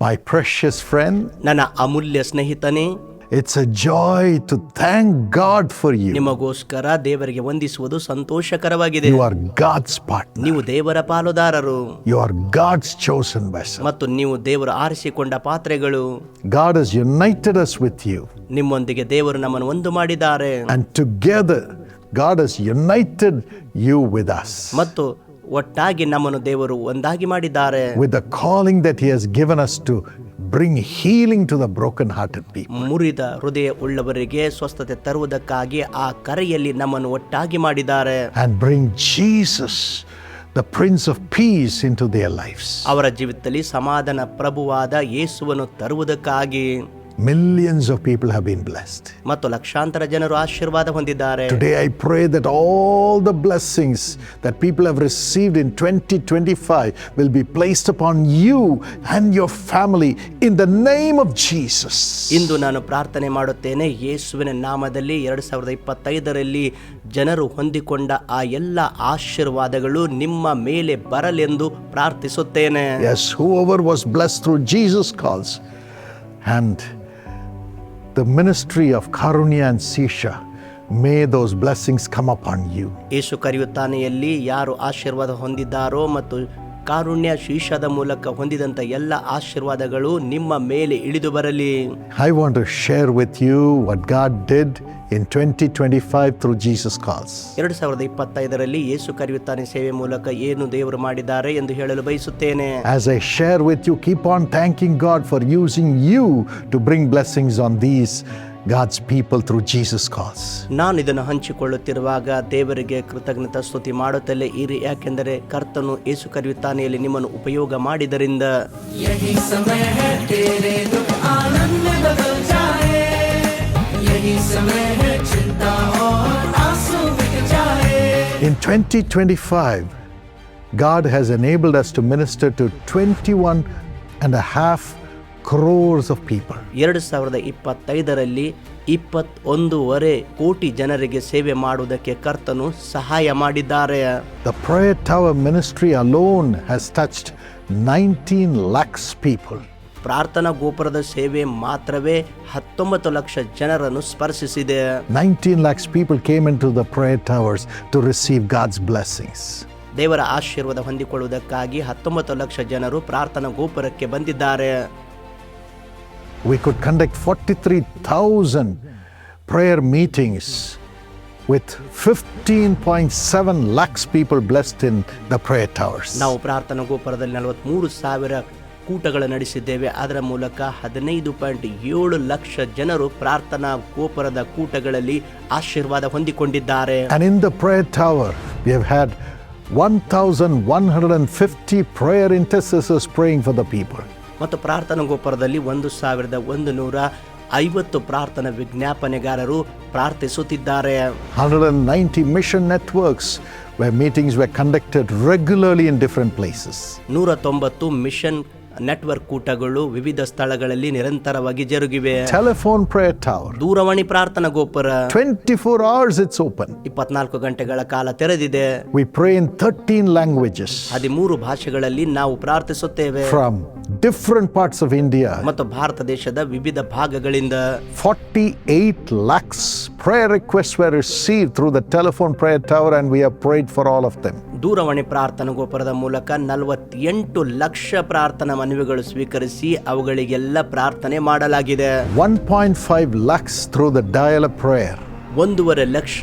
My precious friend, ನನ್ನ ಅಮೂಲ್ಯ ಸ್ನೇಹಿತನೇ, it's a joy to thank God for you. ನಿಮಗೋಸ್ಕರ ದೇವರಿಗೆ ವಂದಿಸುವುದು ಸಂತೋಷಕರವಾಗಿದೆ. You are God's partner. ನೀವು ದೇವರ ಪಾಲುದಾರರು You are God's chosen vessel. ಮತ್ತು ನೀವು ದೇವರು ಆರಿಸಿಕೊಂಡ ಪಾತ್ರೆಗಳು. God has united us with you. ನಿಮ್ಮೊಂದಿಗೆ ದೇವರು ನಮ್ಮನ್ನು ಒಂದು ಮಾಡಿದ್ದಾರೆ And together, God has united you with us. ಮತ್ತು ಒಟ್ಟಾಗಿ ನಮ್ಮನ್ನು ದೇವರು ಒಂದಾಗಿ ಮಾಡಿದ್ದಾರೆ. With the calling that He has given us to bring healing to the broken-hearted people. ಮುರಿದ ಹೃದಯ ಉಳ್ಳವರಿಗೆ ಸ್ವಸ್ಥತೆ ತರುವುದಕ್ಕಾಗಿ ಆ ಕರೆಯಲ್ಲಿ ನಮ್ಮನ್ನು ಒಟ್ಟಾಗಿ ಮಾಡಿದ್ದಾರೆ. And bring Jesus, the Prince of Peace, into their lives. ಅವರ ಜೀವಿತದಲ್ಲಿ ಸಮಾಧಾನ ಪ್ರಭುವಾದ ಯೇಸುವನ್ನು ತರುವುದಕ್ಕಾಗಿ. Millions of people have been blessed. ಮತ್ತು ಲಕ್ಷಾಂತರ ಜನರು ಆಶೀರ್ವಾದ ಹೊಂದಿದ್ದಾರೆ. Today I pray that all the blessings that people have received in 2025 will be placed upon you and your family in the name of Jesus. ಇಂದು ನಾನು ಪ್ರಾರ್ಥನೆ ಮಾಡುತ್ತೇನೆ, ಯೇಸುವಿನ ನಾಮದಲ್ಲಿ 2025ರಲ್ಲಿ ಜನರು ಹೊಂದಿಕೊಂಡ ಆ ಎಲ್ಲ ಆಶೀರ್ವಾದಗಳು ನಿಮ್ಮ ಮೇಲೆ ಬರಲೆಂದು ಪ್ರಾರ್ಥಿಸುತ್ತೇನೆ. Yes, whoever was blessed through Jesus calls and the ministry of Karunya and Sisha, may those blessings come upon you. ಯೇಸು ಕರೆಯುತ್ತಾನೆಯಲ್ಲಿ ಯಾರು ಆಶೀರ್ವಾದ ಹೊಂದಿದ್ದಾರೋ ಮತ್ತು ಕಾರುಣ್ಯ ಶೀಷದ ಮೂಲಕ ಹೊಂದಿದಂಥ ಎಲ್ಲ ಆಶೀರ್ವಾದಗಳು ನಿಮ್ಮ ಮೇಲೆ ಇಳಿದು ಬರಲಿ. I want to share with you what God did in 2025 through Jesus Calls. 2025ರಲ್ಲಿ ಯೇಸು ಕರೆಯುತ್ತಾನೆ ಸೇವೆ ಮೂಲಕ ಏನು ದೇವರು ಮಾಡಿದ್ದಾರೆ ಎಂದು ಹೇಳಲು ಬಯಸುತ್ತೇನೆ. As I share with you, keep on thanking God for using you to bring blessings on these God's people through Jesus Calls. ನಾನು ಇದನ್ನು ಹಂಚಿಕೊಳ್ಳುತ್ತಿರುವಾಗ ದೇವರಿಗೆ ಕೃತಜ್ಞತಾ ಸ್ತುತಿ ಮಾಡುತ್ತಲೇ ಇರಿ, ಯಾಕೆಂದರೆ ಕರ್ತನು ಯೇಸು ಕರೆಯುತ್ತಾನೆಯಲ್ಲಿ ನಿಮ್ಮನ್ನು ಉಪಯೋಗ ಮಾಡಿದರಿಂದ. यही समय है तेरे दुख आनंद में बदल जाए, यही समय है चिंता और आंसू मिट जाए. In 2025, God has enabled us to minister to 21.5 crores of people. 2025ರಲ್ಲಿ 21.5 ಕೋಟಿ ಜನರಿಗೆ ಸೇವೆ ಮಾಡುವುದಕ್ಕೆ ಕರ್ತನು ಸಹಾಯ ಮಾಡಿದ್ದಾರೆ. The Prayer Tower ministry alone has touched 19 lakhs people. ಪ್ರಾರ್ಥನಾ ಗೋಪುರದ ಸೇವೆ ಮಾತ್ರವೇ 19 ಲಕ್ಷ ಜನರನ್ನು ಸ್ಪರ್ಶಿಸಿದೆ. 19 lakhs people came into the prayer towers to receive God's blessings. ದೇವರ ಆಶೀರ್ವಾದ ಹೊಂದಿಕೊಳ್ಳುವುದಕ್ಕಾಗಿ 19 ಲಕ್ಷ ಜನರು ಪ್ರಾರ್ಥನಾ ಗೋಪುರಕ್ಕೆ ಬಂದಿದ್ದಾರೆ. We could conduct 43,000 prayer meetings with 15.7 lakhs people blessed in the prayer towers. ನಾವು ಪ್ರಾರ್ಥನಾ ಗೋಪುರದಲ್ಲಿ 43,000 ಕೂಟಗಳು ನಡೆಸಿದ್ದೇವೆ. ಅದರ ಮೂಲಕ 15.7 ಲಕ್ಷ ಜನರು ಪ್ರಾರ್ಥನಾ ಗೋಪುರದ ಕೂಟಗಳಲ್ಲಿ ಆಶೀರ್ವಾದ ಹೊಂದಿಕೊಂಡಿದ್ದಾರೆ. And in the prayer tower, we have had 1,150 prayer intercessors praying for the people. ಮತ್ತು ಪ್ರಾರ್ಥನಾ ಗೋಪುರದಲ್ಲಿ 1,150 ಪ್ರಾರ್ಥನಾ ವಿಜ್ಞಾಪನೆಗಾರರು ಪ್ರಾರ್ಥಿಸುತ್ತಿದ್ದಾರೆ. 190 mission networks where meetings were conducted regularly in different places. 190 mission network ಕೂಟಗಳು ವಿವಿಧ ಸ್ಥಳಗಳಲ್ಲಿ ನಿರಂತರವಾಗಿ ಜರುಗಿವೆ. Telephone prayer tower, ದೂರವಾಣಿ ಪ್ರಾರ್ಥನಾ ಗೋಪುರ 24 hours it's open. 24 ಗಂಟೆಗಳ ಕಾಲ ತೆರೆದಿದೆ. We pray in 13 languages 13 ಭಾಷೆಗಳಲ್ಲಿ ನಾವು ಪ್ರಾರ್ಥಿಸುತ್ತೇವೆ. from different parts of India. ಮತ್ತು ಭಾರತ ದೇಶದ ವಿವಿಧ ಭಾಗಗಳಿಂದ 48 lakhs prayer requests were received through the telephone prayer tower, and we have prayed for all of them. ದೂರವಾಣಿ ಪ್ರಾರ್ಥನಾ ಗೋಪುರದ ಮೂಲಕ 48 ಲಕ್ಷ ಪ್ರಾರ್ಥನಾ ಮನವಿಗಳು ಸ್ವೀಕರಿಸಿ ಅವುಗಳಿಗೆಲ್ಲ ಪ್ರಾರ್ಥನೆ ಮಾಡಲಾಗಿದೆ. 1.5 lakhs through the dial-up prayer. 1.5 lakh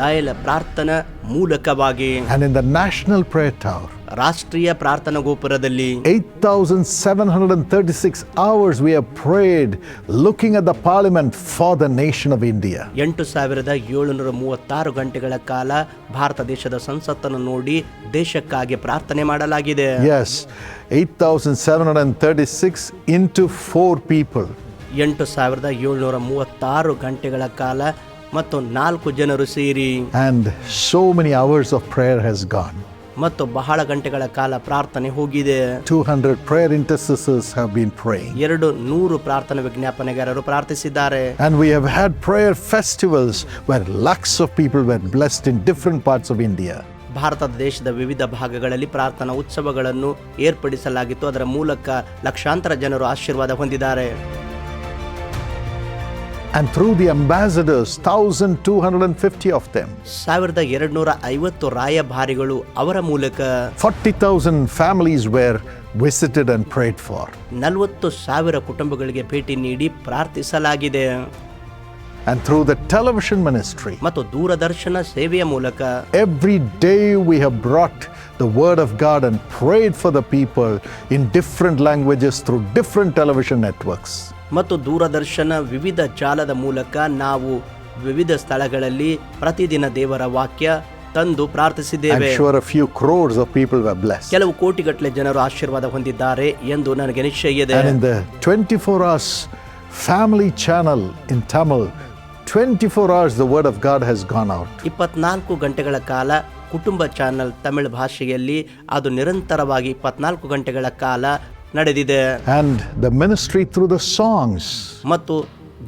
dial ಪ್ರಾರ್ಥನಾ ಮೂಲಕವಾಗಿ. And in the national prayer tower, ರಾಷ್ಟ್ರೀಯ ಪ್ರಾರ್ಥನಾ ಗೋಪುರದಲ್ಲಿ 8,736 hours we have prayed looking at the parliament for the nation of India. 8,736 ಗಂಟೆಗಳ ಕಾಲ ಭಾರತ ದೇಶದ ಸಂಸತ್ತನ್ನು ನೋಡಿ ದೇಶಕ್ಕಾಗಿ ಪ್ರಾರ್ಥನೆ ಮಾಡಲಾಗಿದೆ. Yes, 8,736 into 4 people. 8,736 ಗಂಟೆಗಳ ಕಾಲ ಮತ್ತು 4 ಜನರು ಸೇರಿ. And so many hours of prayer has gone. ಮತ್ತು ಬಹಳ ಗಂಟೆಗಳ ಕಾಲ ಪ್ರಾರ್ಥನೆ ಹೋಗಿದೆ. 200 prayer intercessors have been praying. 200 ಪ್ರಾರ್ಥನಾ ವಿಜ್ಞಾಪನೆಗಾರರು ಪ್ರಾರ್ಥಿಸಿದ್ದಾರೆ. And we have had prayer festivals where lakhs of people were blessed in different parts of India. ಭಾರತದ ದೇಶದ ವಿವಿಧ ಭಾಗಗಳಲ್ಲಿ ಪ್ರಾರ್ಥನಾ ಉತ್ಸವಗಳನ್ನು ಏರ್ಪಡಿಸಲಾಗಿತ್ತು. ಅದರ ಮೂಲಕ ಲಕ್ಷಾಂತರ ಜನರು ಆಶೀರ್ವಾದ ಹೊಂದಿದ್ದಾರೆ. And through the ambassadors, 1,250 of them, 1250 ರಾಯಭಾರಿಗಳು ಅವರ ಮೂಲಕ 40,000 families were visited and prayed for. 40,000 ಕುಟುಂಬಗಳಿಗೆ ಭೇಟಿ ನೀಡಿ ಪ್ರಾರ್ಥಿಸಲಾಗಿದೆ. And through the television ministry, ಮತ್ತು ದೂರದರ್ಶನ ಸೇವೆಯ ಮೂಲಕ every day we have brought the word of God and prayed for the people in different languages through different television networks. ಮತ್ತು ದೂರದರ್ಶನ ವಿವಿಧ ಜಾಲದ ಮೂಲಕ ನಾವು ವಿವಿಧ ಸ್ಥಳಗಳಲ್ಲಿ ಪ್ರತಿದಿನ ದೇವರ ವಾಕ್ಯ ತಂದು ಪ್ರಾರ್ಥಿಸಿದ್ದೇವೆ. I'm sure a few crores of people were blessed. ಕೆಲವು ಕೋಟಿಗಟ್ಟಲೆ ಜನರು ಆಶೀರ್ವಾದ ಹೊಂದಿದ್ದಾರೆ ಎಂದು ನನಗೆ ನಿಶ್ಚಯ ಇದೆ. And in the 24 hours family channel in Tamil, 24 hours the word of God has gone out. 24 ಗಂಟೆಗಳ ಕಾಲ ಕುಟುಂಬ ಚಾನಲ್ ತಮಿಳು ಭಾಷೆಯಲ್ಲಿ ಅದು ನಿರಂತರವಾಗಿ 24 ಗಂಟೆಗಳ ಕಾಲ ನಡೆದಿದೆ. And the ministry through the songs ಮತ್ತು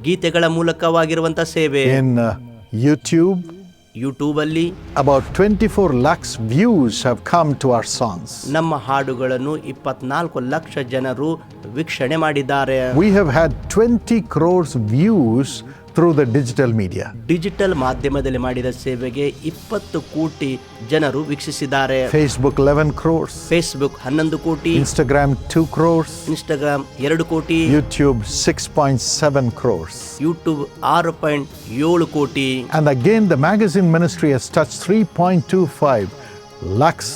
ಗೀತೆಗಳ ಮೂಲಕವಾಗಿರುವಂತ ಸೇವೆ in YouTube, ಯೂಟ್ಯೂಬ್ ಅಲ್ಲಿ about 24 lakhs views have come to our songs. ನಮ್ಮ ಹಾಡುಗಳನ್ನು 24 ಲಕ್ಷ ಜನರು ವೀಕ್ಷಣೆ ಮಾಡಿದ್ದಾರೆ. We have had 20 crores views through the digital media. Digital ಮಾಧ್ಯಮದಲ್ಲಿ ಮಾಡಿದ ಸೇವೆಗೆ 20 ಕೋಟಿ ಜನರು ವೀಕ್ಷಿಸಿದ್ದಾರೆ. Facebook 11 crores, ಫೇಸ್ಬುಕ್ 11 ಕೋಟಿ, Instagram 2 crores, ಇನ್ಸ್ಟಾಗ್ರಾಮ್ 2 ಕೋಟಿ, YouTube 6.7 crores. ಯೂಟ್ಯೂಬ್ 6.7 ಕೋಟಿ. And again the magazine ministry has touched 3.25 lakhs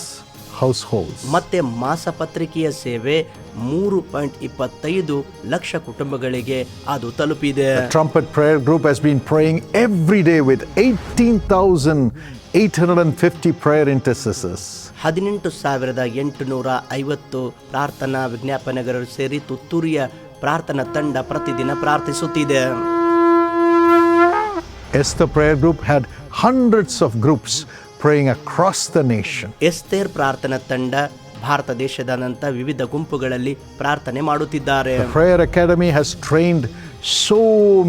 households. ಮತ್ತೆ ಮಾಸಪತ್ರಿಕೆಯ ಸೇವೆ 3.25 ಲಕ್ಷ ಕುಟುಂಬಗಳಿಗೆ ಅದು ತಲುಪಿದೆ. The Trumpet Prayer Group has been praying every day with 18,850 prayer intercessors. 18,850 ಪ್ರಾರ್ಥನಾ ವಿಜ್ಞಾಪನೆಗಳು ಸೇರಿ ತುತ್ತೂರಿಯ ಪ್ರಾರ್ಥನಾ ತಂಡ ಪ್ರತಿದಿನ ಪ್ರಾರ್ಥಿಸುತ್ತಿದೆ. Esther Prayer Group had hundreds of groups praying across the nation. Esther ಪ್ರಾರ್ಥನಾ ತಂಡ ಭಾರತ ದೇಶದಾದ್ಯಂತ ವಿವಿಧ ಗುಂಪುಗಳಲ್ಲಿ ಪ್ರಾರ್ಥನೆ ಮಾಡುತ್ತಿದ್ದಾರೆ. The Prayer Academy has trained so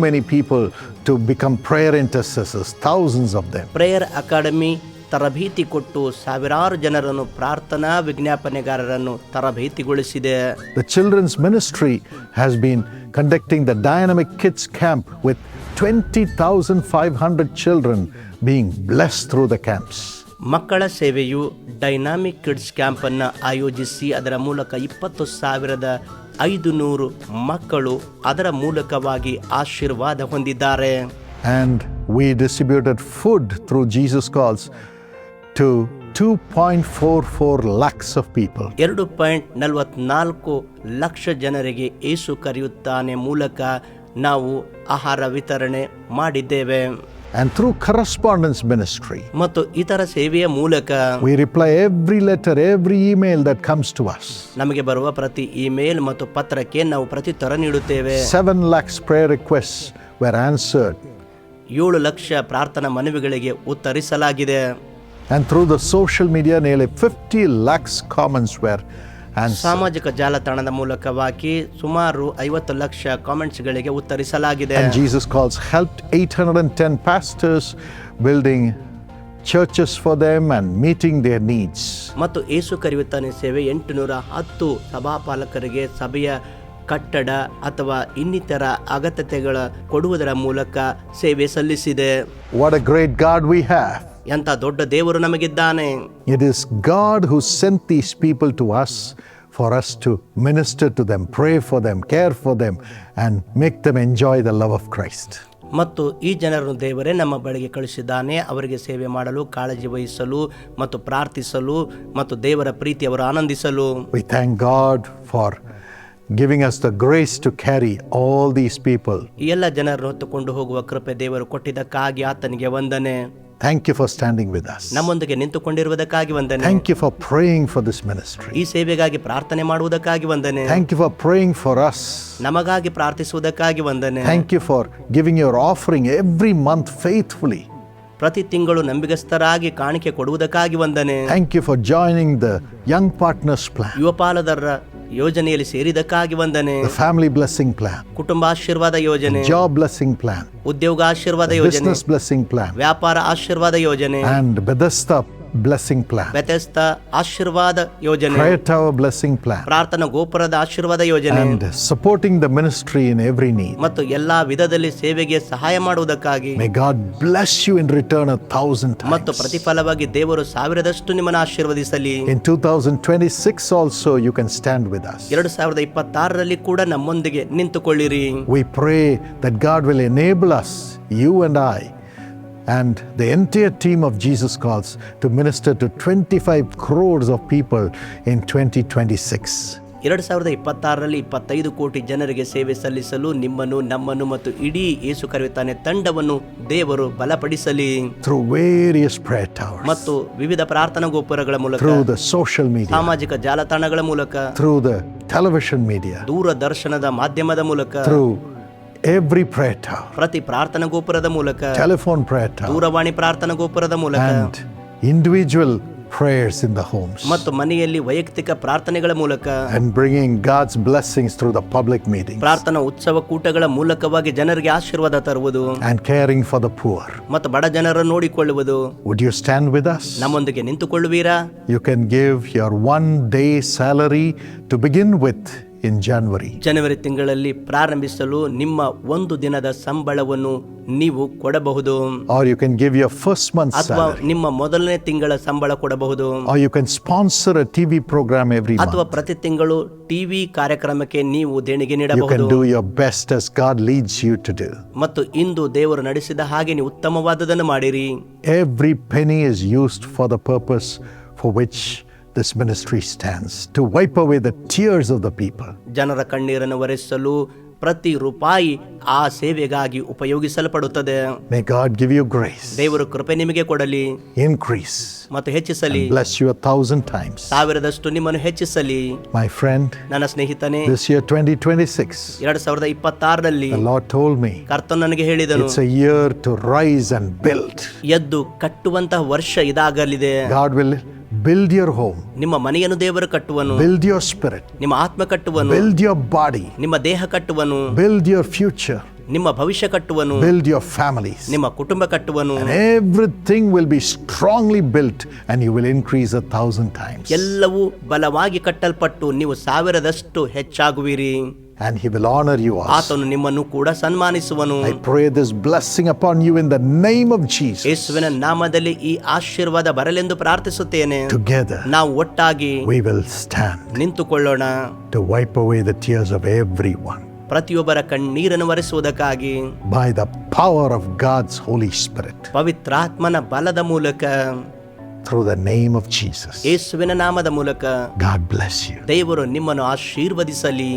many people to become prayer intercessors, thousands of them. Prayer academy ತರಬೇತಿ ಕೊಟ್ಟು ಸಾವಿರಾರು ಜನರನ್ನು ಪ್ರಾರ್ಥನಾ ವಿಜ್ಞಾಪನೆಗಾರರನ್ನು ತರಬೇತಿಗೊಳಿಸಿದೆ. The children's ministry has been conducting the Dynamic Kids Camp with 20,500 children being blessed through the camps. ಮಕ್ಕಳ ಸೇವೆಯು dynamic kids camp ಅನ್ನು ಆಯೋಜಿಸಿ ಅದರ ಮೂಲಕ 20,500 ಮಕ್ಕಳು ಅದರ ಮೂಲಕವಾಗಿ ಆಶೀರ್ವಾದ ಹೊಂದಿದ್ದಾರೆ. And we distributed food through Jesus Calls to 2.44 lakhs of people. 2.44 lakh ಜನರಿಗೆ ಯೇಸು ಕರೆಯುತ್ತಾನೆ ಮೂಲಕ ನಾವು ಆಹಾರ ವಿತರಣೆ ಮಾಡಿದ್ದೇವೆ. And through correspondence ministry, ಮತ್ತು ಇತರ ಸೇವೆಯ ಮೂಲಕ we reply every letter, every email that comes to us. ನಮಗೆ ಬರುವ ಪ್ರತಿ ಇಮೇಲ್ ಮತ್ತು ಪತ್ರಕ್ಕೆ ನಾವು ಪ್ರತ್ಯುತ್ತರ ನೀಡುತ್ತೇವೆ. 7 lakhs prayer requests were answered. 7 lakh ಪ್ರಾರ್ಥನಾ ಮನವಿಗಳಿಗೆ ಉತ್ತರಿಸಲಾಗಿದೆ. And through the social media, nearly 50 lakhs comments were answered. ಸಾಮಾಜಿಕ ಜಾಲತಾಣದ ಮೂಲಕವಾಗಿ ಸುಮಾರು 50 lakh ಕಾಮೆಂಟ್ಸ್ಗಳಿಗೆ ಉತ್ತರಿಸಲಾಗಿದೆ. And Jesus Calls helped 810 pastors building churches for them and meeting their needs. ಮತ್ತು ಯೇಸು ಕರೆಯುತ್ತಾನೆ ಸೇವೆ 810 ಸಭಾಪಾಲಕರಿಗೆ ಸಭೆಯ ಕಟ್ಟಡ ಅಥವಾ ಇನ್ನಿತರ ಅಗತ್ಯತೆಗಳ ಕೊಡುವುದರ ಮೂಲಕ ಸೇವೆ ಸಲ್ಲಿಸಿದೆ. What a great God we have. ಎಂಥ ದೊಡ್ಡ ದೇವರು ನಮಗಿದ್ದಾನೆ. It is God who sent these people to us for us to minister to them, pray for them, care for them, and make them enjoy the love of Christ. ಮತ್ತು ಈ ಜನರನ್ನು ದೇವರೇ ನಮ್ಮ ಬಳಿಗೆ ಕಳಿಸಿದ್ದಾನೆ, ಅವರಿಗೆ ಸೇವೆ ಮಾಡಲು, ಕಾಳಜಿ ವಹಿಸಲು ಮತ್ತು ಪ್ರಾರ್ಥಿಸಲು ಮತ್ತು ದೇವರ ಪ್ರೀತಿ ಅವರು ಆನಂದಿಸಲು. We thank God for giving us the grace to carry all these people. ಈ ಎಲ್ಲ ಜನರನ್ನು ಹೊತ್ತುಕೊಂಡು ಹೋಗುವ ಕೃಪೆ ದೇವರು ಕೊಟ್ಟಿದ್ದಕ್ಕಾಗಿ ಆತನಿಗೆ ವಂದನೆ. Thank you for standing with us. ನಮ್ಮೊಂದಿಗೆ ನಿಂತುಕೊಂಡಿರುವುದಕ್ಕಾಗಿ ವಂದನೆ. Thank you for praying for this ministry. ಈ ಸೇವೆಗಾಗಿ ಪ್ರಾರ್ಥನೆ ಮಾಡುವುದಕ್ಕಾಗಿ ವಂದನೆ. Thank you for praying for us. ನಮಗಾಗಿ ಪ್ರಾರ್ಥಿಸುವುದಕ್ಕಾಗಿ ವಂದನೆ. Thank you for giving your offering every month faithfully. ಪ್ರತಿ ತಿಂಗಳು ನಂಬಿಗಸ್ತರಾಗಿ ಕಾಣಿಕೆ ಕೊಡುವುದಕ್ಕಾಗಿ ವಂದನೆ. Thank you for joining the Young Partners Plan, ಯುವಪಾಲುದಾರರ ಯೋಜನೆಯಲ್ಲಿ ಸೇರಿದಕ್ಕಾಗಿ ವಂದನೆ. the Family Blessing Plan, ಕುಟುಂಬ ಆಶೀರ್ವಾದ ಯೋಜನೆ, Job Blessing Plan, ಉದ್ಯೋಗ ಆಶೀರ್ವಾದ ಯೋಜನೆ, Business Blessing Plan, ವ್ಯಾಪಾರ ಆಶೀರ್ವಾದ ಯೋಜನೆ and Bethesda blessing plan, ವ್ಯತ್ಯಸ್ತ ಆಶೀರ್ವಾದ ಯೋಜನೆ, prayer tower blessing plan, ಪ್ರಾರ್ಥನಾ ಗೋಪುರದ ಆಶೀರ್ವಾದ ಯೋಜನೆ, and supporting the ministry in every need. ಮತ್ತು ಎಲ್ಲಾ ವಿಧದಲ್ಲಿ ಸೇವೆಗೆ ಸಹಾಯ ಮಾಡುವುದಕ್ಕಾಗಿ May God bless you in return 1,000 ಮತ್ತು times. ಪ್ರತಿಫಲವಾಗಿ ದೇವರು 1000ದಷ್ಟು ನಿಮ್ಮನ್ನು ಆಶೀರ್ವದಿಸಲಿ. In 2026 also you can stand with us. 2026ರಲ್ಲಿ ಕೂಡ ನಮ್ಮೊಂದಿಗೆ ನಿಂತುಕೊಳ್ಳಿರಿ. We pray that God will enable us, you and I, and the entire team of Jesus Calls, to minister to 25 crores of people in 2026. 2026ರಲ್ಲಿ 25 ಕೋಟಿ ಜನರಿಗೆ ಸೇವೆ ಸಲ್ಲಿಸಲು ನಿಮ್ಮನ್ನು, ನಮ್ಮನ್ನು ಮತ್ತು ಇಡೀ ಯೇಸು ಕರೆಯುತ್ತಾನೆ ತಂಡವನ್ನು ದೇವರು ಬಲಪಡಿಸಲಿ. Through various prayer towers, ಮತ್ತು ವಿವಿಧ ಪ್ರಾರ್ಥನಾ ಗೋಪುರಗಳ ಮೂಲಕ, through the social media, ಸಾಮಾಜಿಕ ಜಾಲತಾಣಗಳ ಮೂಲಕ, through the television media, ದೂರದರ್ಶನದ ಮಾಧ್ಯಮದ ಮೂಲಕ, through every prayer tower, ಪ್ರತಿ ಪ್ರಾರ್ಥನಾ ಗೋಪುರದ ಮೂಲಕ, telephone prayer tower, ದೂರವಾಣಿ ಪ್ರಾರ್ಥನಾ ಗೋಪುರದ ಮೂಲಕ, and individual prayers in the homes, ಮತ್ತು ಮನೆಯಲ್ಲಿ ವೈಯಕ್ತಿಕ ಪ್ರಾರ್ಥನೆಗಳ ಮೂಲಕ, and bringing God's blessings through the public meetings, ಪ್ರಾರ್ಥನಾ ಉತ್ಸವ ಕೂಟಗಳ ಮೂಲಕವಾಗಿ ಜನರಿಗೆ ಆಶೀರ್ವಾದ ತರುವುದು, and caring for the poor. ಮತ್ತು ಬಡ ಜನರನ್ನು ನೋಡಿಕೊಳ್ಳುವುದು. Would you stand with us? ನಮ್ಮೊಂದಿಗೆ ನಿಂತುಕೊಳ್ಳುವೀರಾ? You can give your 1 day salary to begin with in January. ಜನವರಿ ತಿಂಗಳಲ್ಲಿ ಪ್ರಾರಂಭಿಸಲು ನಿಮ್ಮ 1 ದಿನದ ಸಂಬಳವನ್ನು ನೀವು ಕೊಡಬಹುದು. Or you can give your first month's ಅಥವಾ salary. ನಿಮ್ಮ ಮೊದಲನೇ ತಿಂಗಳ ಸಂಬಳ ಕೊಡಬಹುದು. Or you can sponsor a TV program every ಅಥವಾ month. ಪ್ರತಿ ತಿಂಗಳು ಟಿವಿ ಕಾರ್ಯಕ್ರಮಕ್ಕೆ ನೀವು ದೇಣಿಗೆ You ನೀಡಬಹುದು. can do your best as God leads you to do. ಮತ್ತು ಇಂದು ದೇವರು ನಡೆಸಿದ ಹಾಗೆ ನೀವು ಉತ್ತಮವಾದದನ್ನು ಮಾಡಿರಿ. Every penny is used for the purpose for which this ministry stands, to wipe away the tears of the people. ಜನರ ಕಣ್ಣೀರನ್ನು ಒರೆಸಲು ಪ್ರತಿ ರೂಪಾಯಿ ಆ ಸೇವೆಗಾಗಿ ಉಪಯೋಗಿಸಲ್ಪಡುತ್ತದೆ. May God give you grace, ದೇವರು ಕೃಪೆ ನಿಮಗೆ ಕೊಡಲಿ increase, ಮತ್ತು ಹೆಚ್ಚಿಸಲಿ, and bless you 1,000 times. 1000ದಷ್ಟು ನಿಮ್ಮನ್ನು ಹೆಚ್ಚಿಸಲಿ. My friend, ನನ್ನ ಸ್ನೇಹಿತನೇ, this year 2026, 2026ರಲ್ಲಿ the Lord told me, ಕರ್ತನು ನನಗೆ ಹೇಳಿದನು, it's a year to rise and build. ಎದ್ದು ಕಟ್ಟುವಂತಹ ವರ್ಷ ಇದಾಗಲಿದೆ. God will build your home, ನಿಮ್ಮ ಮನೆಯನ್ನು ದೇವರು ಕಟ್ಟುವನು, build your spirit, ನಿಮ್ಮ ಆತ್ಮ ಕಟ್ಟುವನು, build your body, ನಿಮ್ಮ ದೇಹ ಕಟ್ಟುವನು, build your future, ನಿಮ್ಮ ಭವಿಷ್ಯ ಕಟ್ಟುವನು, build your families. ನಿಮ್ಮ ಕುಟುಂಬ ಕಟ್ಟುವನು. And everything will be strongly built and you will increase 1,000 times. ಎಲ್ಲವೂ ಬಲವಾಗಿ ಕಟ್ಟಲ್ಪಟ್ಟು ನೀವು 1000ದಷ್ಟು ಹೆಚ್ಚಾಗುವಿರಿ. And he will honor you also. ಆತನು ನಿಮ್ಮನ್ನು ಕೂಡ ಸನ್ಮಾನಿಸುವನು. I pray this blessing upon you in the name of Jesus. ಯೇಸುವಿನ ನಾಮದಲ್ಲಿ ಈ ಆಶೀರ್ವಾದ ಬರಲೆಂದು ಪ್ರಾರ್ಥಿಸುತ್ತೇನೆ. Together ನಾವು ಒಟ್ಟಾಗಿ we will stand ನಿಂತುಕೊಳ್ಳೋಣ, to wipe away the tears of everyone ಪ್ರತಿಯೊಬ್ಬರ ಕಣ್ಣೀರನ್ನು ಒರೆಸುವುದಕ್ಕಾಗಿ, by the power of God's Holy Spirit, ಪವಿತ್ರಾತ್ಮನ ಬಲದ ಮೂಲಕ, through the name of Jesus. ಯೇಸುವಿನ ನಾಮದ ಮೂಲಕ. God bless you. ದೇವರು ನಿಮ್ಮನ್ನು ಆಶೀರ್ವದಿಸಲಿ.